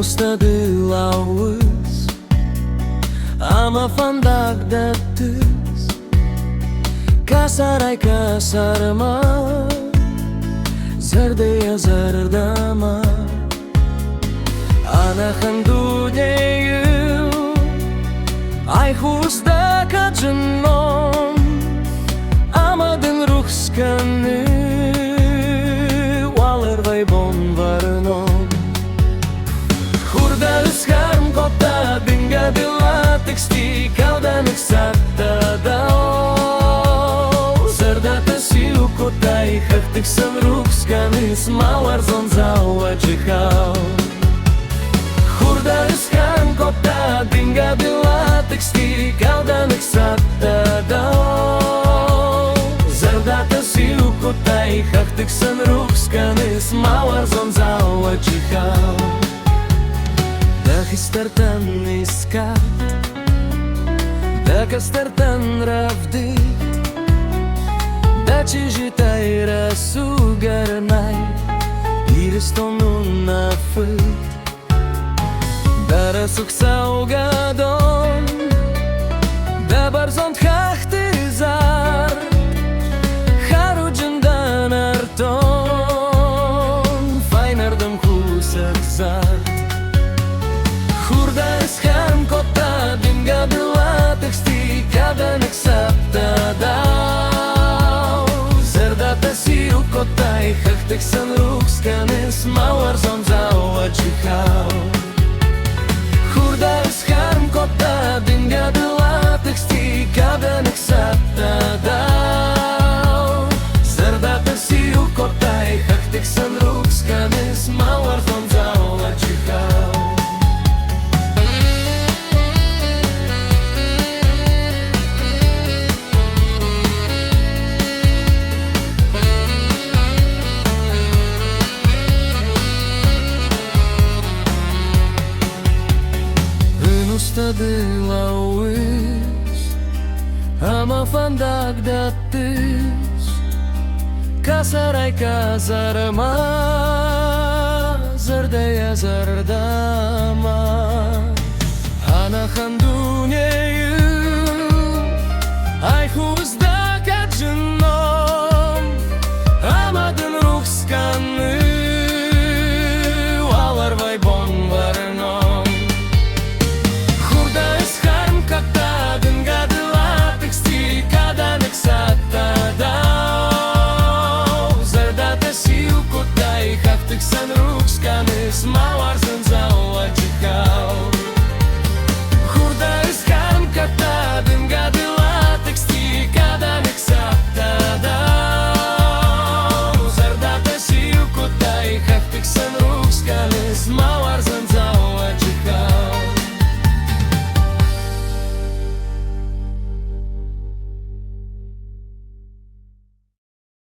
usta de lauăs, am afandac de tâs, ca sarai ca sarma, zardeia zardama. Ana handuneyu, ai husda ka dženom, amadın ruhskanı, walar vay bon varnom. Hurda ıskarm kota dinga dila teksti kaudanak satta dao. Zardata siu kotai haftik san ruhskanı, smalar zonzao ajihao. Hurda ıskarm kota dinga dila teksti kaudanak satta dao. Zardata siu kotai haftik san ruhskanı, smalar zonzao ajihao. Startan iskat, dacă startan ravdi, da cijitai rasugarnai, iristonun afut, da rasuk saugadon, da barzont hachtizar, harujandan arton, fainardam husakzar. Hurda ıskarm kota dinga dila teksti kaudanak satta dao. Zardata siu kotai haftik san ruhskanı, smalar zonzao ajihao. Hurda ıskarm kota dinga dila teksti kaudanak satta dao. Zardata siu kotai haftik san ruhskanı, smalar zonzao ajihao. Usta de lauăs, am afandac de tâs, ca sarai ca zarma, zardeia zardama. Ana handuneyu, ai huzda ka dženom, amadın ruhskanı, walar vay bon varnom. San